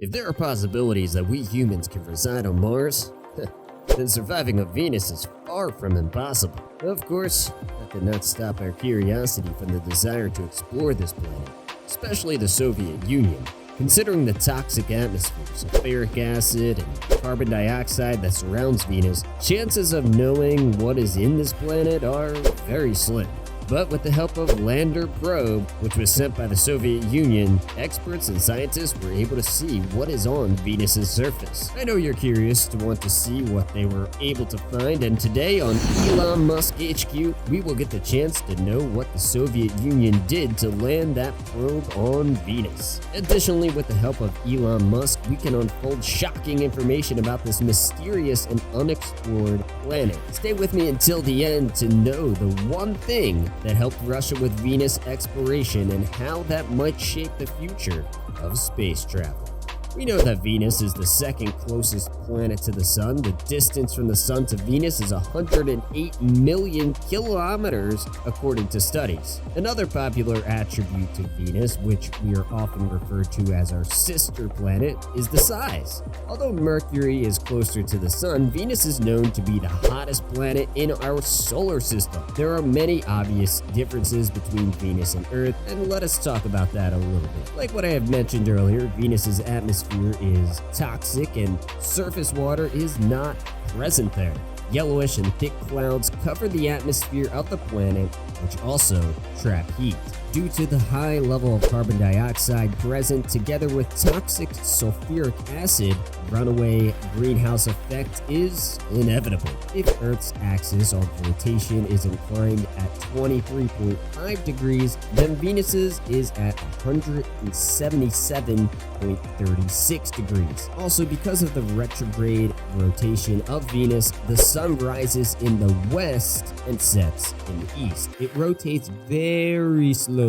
If there are possibilities that we humans can reside on Mars, then surviving on Venus is far from impossible. Of course, that did not stop our curiosity from the desire to explore this planet, especially the Soviet Union. Considering the toxic atmosphere, sulfuric acid, and carbon dioxide that surrounds Venus, chances of knowing what is in this planet are very slim. But with the help of Lander probe, which was sent by the Soviet Union, experts and scientists were able to see what is on Venus's surface. I know you're curious to want to see what they were able to find, and today on Elon Musk HQ, we will get the chance to know what the Soviet Union did to land that probe on Venus. Additionally, with the help of Elon Musk, we can unfold shocking information about this mysterious and unexplored planet. Stay with me until the end to know the one thing that helped Russia with Venus exploration and how that might shape the future of space travel. We know that Venus is the second closest planet to the Sun. The distance from the Sun to Venus is 108 million kilometers, according to studies. Another popular attribute to Venus, which we are often referred to as our sister planet, is the size. Although Mercury is closer to the Sun, Venus is known to be the hottest planet in our solar system. There are many obvious differences between Venus and Earth, and let us talk about that a little bit. Like what I have mentioned earlier, Venus's atmosphere is toxic and surface water is not present there. Yellowish and thick clouds cover the atmosphere of the planet, which also trap heat. Due to the high level of carbon dioxide present together with toxic sulfuric acid, runaway greenhouse effect is inevitable. If Earth's axis of rotation is inclined at 23.5 degrees, then Venus's is at 177.36 degrees. Also, because of the retrograde rotation of Venus, the sun rises in the west and sets in the east. It rotates very slowly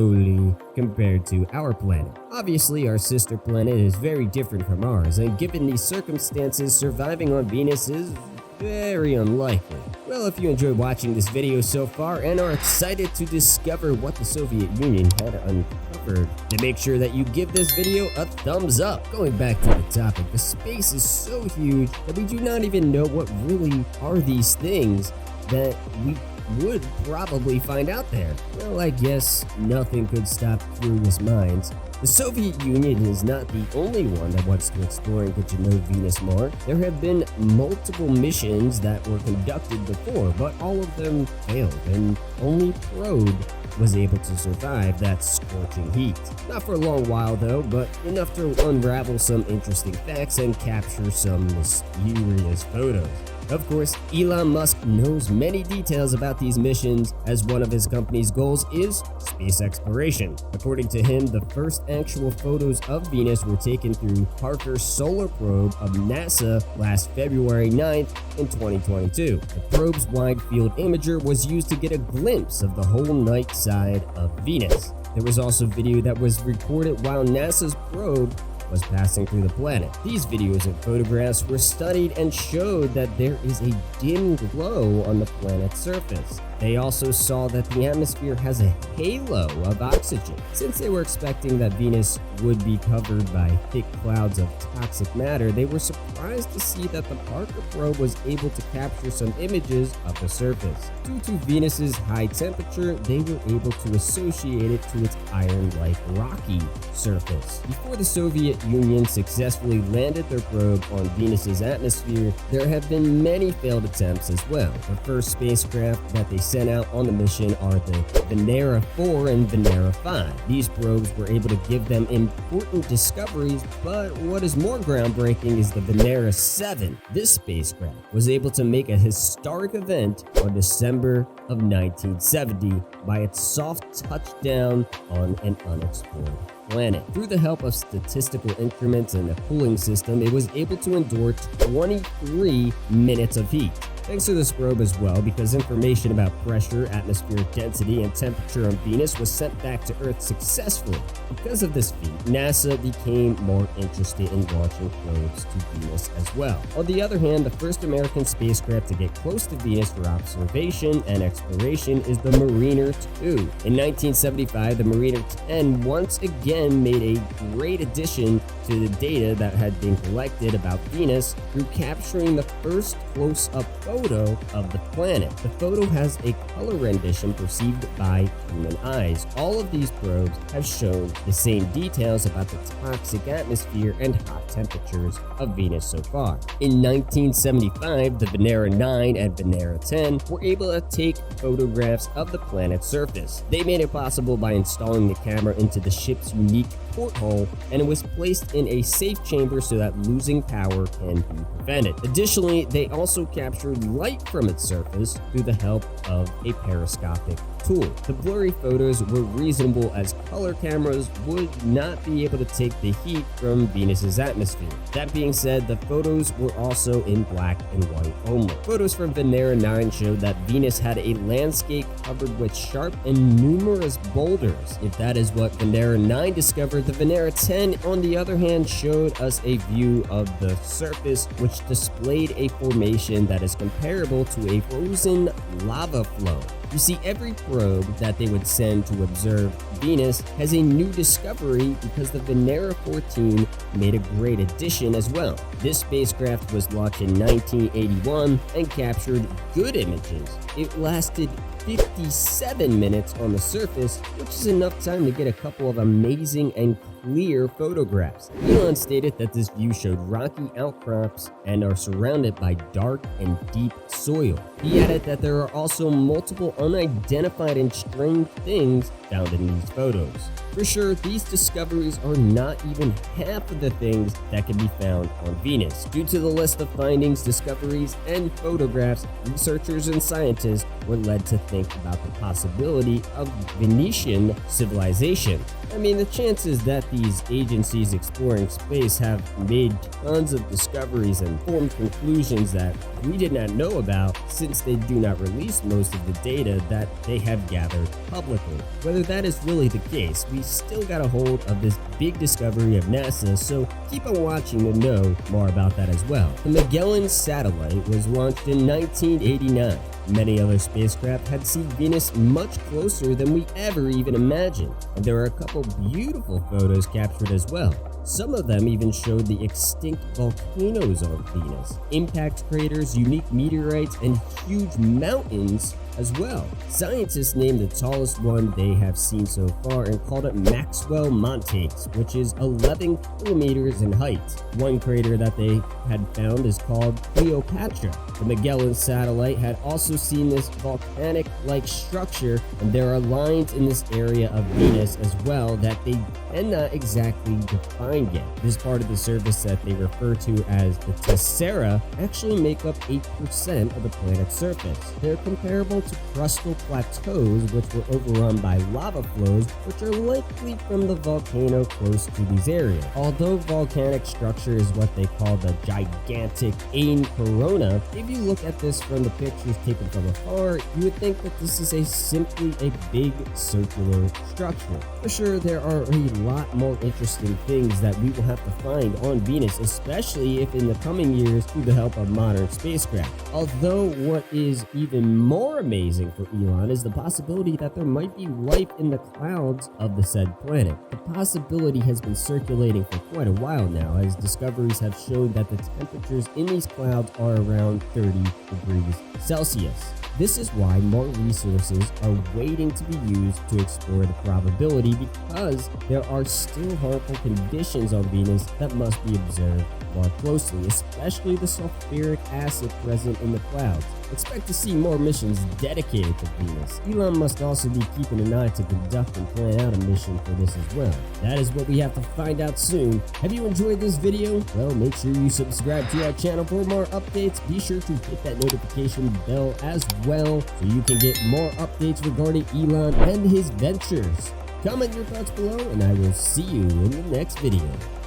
compared to our planet. Obviously, our sister planet is very different from ours, and given these circumstances, surviving on Venus is very unlikely. Well, if you enjoyed watching this video so far and are excited to discover what the Soviet Union had uncovered, then make sure that you give this video a thumbs up. Going back to the topic, the space is so huge that we do not even know what really are these things that we would probably find out there. Well, I guess nothing could stop curious minds. The Soviet Union is not the only one that wants to explore and get to know Venus more. There have been multiple missions that were conducted before, but all of them failed, and only Probe was able to survive that scorching heat. Not for a long while though, but enough to unravel some interesting facts and capture some mysterious photos. Of course, Elon Musk knows many details about these missions, as one of his company's goals is space exploration. According to him, the first actual photos of Venus were taken through Parker's solar probe of NASA last February 9th in 2022. The probe's wide field imager was used to get a glimpse of the whole night side of Venus. There was also video that was recorded while NASA's probe was passing through the planet. These videos and photographs were studied and showed that there is a dim glow on the planet's surface. They also saw that the atmosphere has a halo of oxygen. Since they were expecting that Venus would be covered by thick clouds of toxic matter, they were surprised to see that the Parker probe was able to capture some images of the surface. Due to Venus's high temperature, they were able to associate it to its iron-like rocky surface. Before the Soviet Union successfully landed their probe on Venus's atmosphere, there have been many failed attempts as well. The first spacecraft that they sent out on the mission are the Venera 4 and Venera 5. These probes were able to give them important discoveries, but what is more groundbreaking is the Venera 7. This spacecraft was able to make a historic event on December of 1970 by its soft touchdown on an unexplored planet. Through the help of statistical increments and a cooling system, it was able to endure 23 minutes of heat. Thanks to this probe as well, because information about pressure, atmospheric density, and temperature on Venus was sent back to Earth successfully. Because of this feat, NASA became more interested in launching probes to Venus as well. On the other hand, the first American spacecraft to get close to Venus for observation and exploration is the Mariner 2. In 1975, the Mariner 10 once again made a great addition to the data that had been collected about Venus through capturing the first close-up photo of the planet. The photo has a color rendition perceived by human eyes. All of these probes have shown the same details about the toxic atmosphere and hot temperatures of Venus so far. In 1975, the Venera 9 and Venera 10 were able to take photographs of the planet's surface. They made it possible by installing the camera into the ship's unique porthole, and it was placed in a safe chamber so that losing power can be prevented. Additionally, they also captured light from its surface through the help of a periscopic tool. The blurry photos were reasonable as color cameras would not be able to take the heat from Venus's atmosphere. That being said, the photos were also in black and white only. Photos from Venera 9 showed that Venus had a landscape covered with sharp and numerous boulders. If that is what Venera 9 discovered, the Venera 10, on the other hand, showed us a view of the surface which displayed a formation that is comparable to a frozen lava flow. You see, every probe that they would send to observe Venus has a new discovery because the Venera 14 made a great addition as well. This spacecraft was launched in 1981 and captured good images. It lasted 57 minutes on the surface, which is enough time to get a couple of amazing and clear photographs. Elon stated that this view showed rocky outcrops and are surrounded by dark and deep soil. He added that there are also multiple unidentified and strange things found in these photos. For sure, these discoveries are not even half of the things that can be found on Venus. Due to the list of findings, discoveries, and photographs, researchers and scientists were led to think about the possibility of Venusian civilization. I mean, the chances that these agencies exploring space have made tons of discoveries and formed conclusions that we did not know about, since they do not release most of the data that they have gathered publicly. Whether that is really the case, we still got a hold of this big discovery of NASA, so keep on watching to know more about that as well. The Magellan satellite was launched in 1989. Many other spacecraft had seen Venus much closer than we ever even imagined, and there are a couple beautiful photos captured as well. Some of them even showed the extinct volcanoes on Venus, impact craters, unique meteorites, and huge mountains as well. Scientists named the tallest one they have seen so far and called it Maxwell Montes, which is 11 kilometers in height. One crater that they had found is called Cleopatra. The Magellan satellite had also seen this volcanic-like structure, and there are lines in this area of Venus as well that they cannot exactly define yet. This part of the surface that they refer to as the tessera actually make up 8% of the planet's surface. They're comparable to crustal plateaus which were overrun by lava flows, which are likely from the volcano close to these areas. Although volcanic structure is what they call the gigantic Ain corona, if you look at this from the pictures taken from afar, you would think that this is simply a big circular structure. For sure, there are a lot more interesting things that we will have to find on Venus, especially if in the coming years through the help of modern spacecraft. Although what is even more amazing for Elon is the possibility that there might be life in the clouds of the said planet. The possibility has been circulating for quite a while now, as discoveries have shown that the temperatures in these clouds are around 30 degrees Celsius. This is why more resources are waiting to be used to explore the probability, because there are still harmful conditions on Venus that must be observed more closely, especially the sulfuric acid present in the clouds. Expect to see more missions dedicated to Venus. Elon must also be keeping an eye to conduct and plan out a mission for this as well. That is what we have to find out soon. Have you enjoyed this video? Well, make sure you subscribe to our channel for more updates. Be sure to hit that notification bell as well so you can get more updates regarding Elon and his ventures. Comment your thoughts below, and I will see you in the next video.